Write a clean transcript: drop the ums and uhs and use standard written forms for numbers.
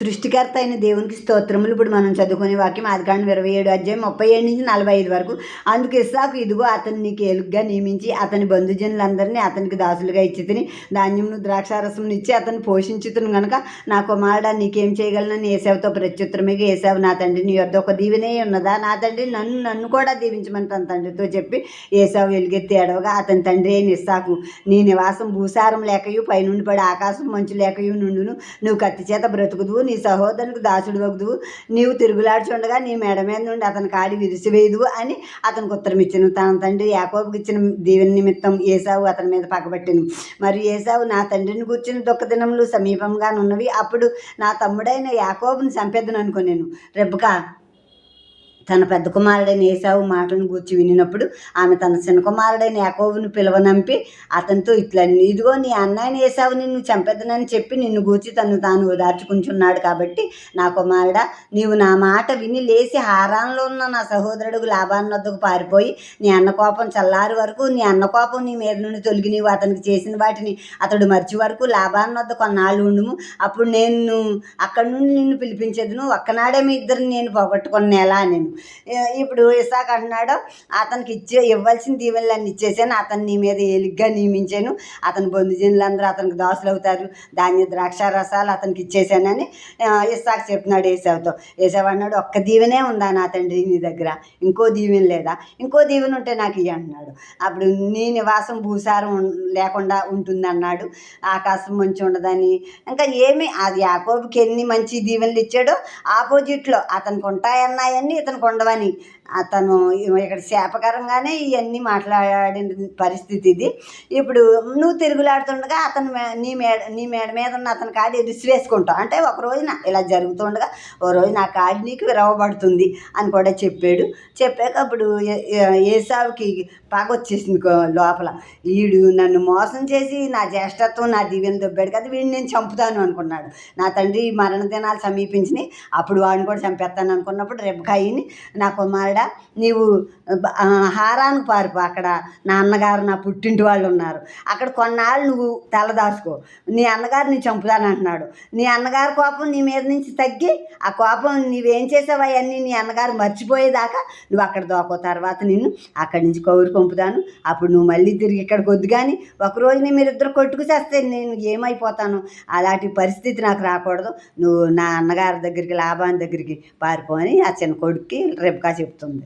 సృష్టికర్త అయిన దేవునికి స్తోత్రములు. ఇప్పుడు మనం చదువుకునే వాక్యం ఆదికాండం 27 అధ్యాయం 37 నుంచి 45 వరకు. అందుకు ఇస్సాకు, ఇదిగో అతను నీకు ఏలుగ్గా నియమించి అతని బంధుజనులందరినీ అతనికి దాసులుగా ఇచ్చితిని, ధాన్యమును ద్రాక్షారసమును ఇచ్చి అతను పోషించుతును గనుక నా కుమారుడా నీకేం చేయగలనని ఏశావుతో ప్రత్యుత్తరమిగా, ఏశావు, నా తండ్రి నీ యొద్ద ఒక దీవెనే ఉన్నదా? నా తండ్రి నన్ను కూడా దీవించమని తన తండ్రితో చెప్పి ఏశావు ఎలుగెత్తి ఏడవగా, అతని తండ్రి అయిన ఇస్సాకు, నీ నివాసం భూసారం లేకయు పైనుండి పడి ఆకాశం మంచు లేకయు నుండును. నువ్వు కత్తి చేత బ్రతుకుదువు, నీ సహోదరునికి దాసుడు వగుదువు, నీవు తిరుగులాడుచుండగా నీ మెడ మీద నుండి అతని కాడి విరిసివేయుదువు అని అతనికి ఉత్తరం ఇచ్చెను. తన తండ్రి యాకోబుకి ఇచ్చిన దీవెన నిమిత్తం ఏశావు అతని మీద పగబట్టెను. మరియు ఏశావు, నా తండ్రిని గూర్చిన దుఃఖ దినములు సమీపంగానున్నవి, అప్పుడు నా తమ్ముడైన యాకోబుని చంపెద్దును అనుకొనెను. రెబ్కా తన పెద్ద కుమారుడైన ఏశావు మాటలను గూర్చి వినినప్పుడు ఆమె తన చిన్న కుమారుడైన యాకోబును పిలువనంపి అతనితో ఇట్లా, ఇదిగో నీ అన్నైన ఏశావు నిన్ను చంపెద్దనని చెప్పి నిన్ను గూర్చి తాను ఓదార్చుకుంటున్నాడు. కాబట్టి నా కుమారుడా, నీవు నా మాట విని లేచి హారాన్లో ఉన్న నా సహోదరుడు లాబాను వద్దకు పారిపోయి నీ అన్న కోపం చల్లారి వరకు, నీ అన్న కోపం నీ మీద నుండి తొలగి నీవు అతనికి చేసిన వాటిని అతడు మర్చి వరకు లాబాను వద్ద కొన్నాళ్ళు ఉండుము. అప్పుడు నేను అక్కడి నుండి నిన్ను పిలిపించేదును. ఒక్కనాడే మీ ఇద్దరిని నేను పోగొట్టుకునేలా నేను. ఇప్పుడు ఇస్సాకు అంటున్నాడు, అతనికి ఇవ్వాల్సిన దీవెనలన్నీ ఇచ్చేసాను, అతను నీ మీద ఏలిగ్గా నియమించాను, అతని బంధుజనులందరూ అతనికి దాసులు అవుతారు, ధాన్య ద్రాక్ష రసాలు అతనికి ఇచ్చేసానని ఇస్సాకు చెప్తున్నాడు ఏశావుతో. ఏశావు అన్నాడు, ఒక్క దీవెనే ఉందా నా తండ్రి నీ దగ్గర? ఇంకో దీవెన లేదా? ఇంకో దీవెన ఉంటే నాకు ఇయ్యి అంటున్నాడు. అప్పుడు నీ నివాసం భూసారం లేకుండా ఉంటుంది అన్నాడు, ఆకాశం మంచి ఉండదని. ఇంకా ఏమి అది యాకోబుకి ఎన్ని మంచి దీవెనలు ఇచ్చాడో ఆపోజిట్లో అతనికి ఉంటాయన్నాయన్నీ ఇతనికి ఉండవని అతను ఇక్కడ శాపకరంగానే ఇవన్నీ మాట్లాడిన పరిస్థితి ఇది. ఇప్పుడు నువ్వు తిరుగులాడుతుండగా అతను నీ మేడ మీద ఉన్న అతని కాడి విసిరేసుకుంటావు. అంటే ఒక రోజున ఇలా జరుగుతుండగా ఓ రోజు నా కాడి నీకు విరవబడుతుంది అని కూడా చెప్పాడు. చెప్పాక అప్పుడు ఏశావుకి పగొచ్చేసింది లోపల. వీడు నన్ను మోసం చేసి నా జ్యేష్ఠత్వం నా దీవెన దొబ్బాడు కదా, వీడిని నేను చంపుతాను అనుకున్నాడు. నా తండ్రి మరణ దినాలు సమీపించినాయి, అప్పుడు వాడిని కూడా చంపేస్తాను అనుకున్నప్పుడు రెబ్కాయిని, నా కుమారుడా నీవు హారానికి పారిపో, అక్కడ నా అన్నగారు నా పుట్టింటి వాళ్ళు ఉన్నారు, అక్కడ కొన్నాళ్ళు నువ్వు తలదాచుకో, నీ అన్నగారు నీ చంపుతానంటున్నాడు. నీ అన్నగారి కోపం నీ మీద నుంచి తగ్గి ఆ కోపం నీవేం చేసావు అవన్నీ నీ అన్నగారు మర్చిపోయేదాకా నువ్వు అక్కడ దోకో, తర్వాత నిన్ను అక్కడి నుంచి కౌరు పంపుతాను, అప్పుడు నువ్వు మళ్ళీ తిరిగి ఇక్కడికి వద్దు. కానీ ఒకరోజు మీరిద్దరు కొట్టుకు చేస్తే నేను ఏమైపోతాను? అలాంటి పరిస్థితి నాకు రాకూడదు, నువ్వు నా అన్నగారి దగ్గరికి లాబాను దగ్గరికి పారిపో అని ఆ చిన్న కొడుక్కి రెబ్కా చెప్తుంది.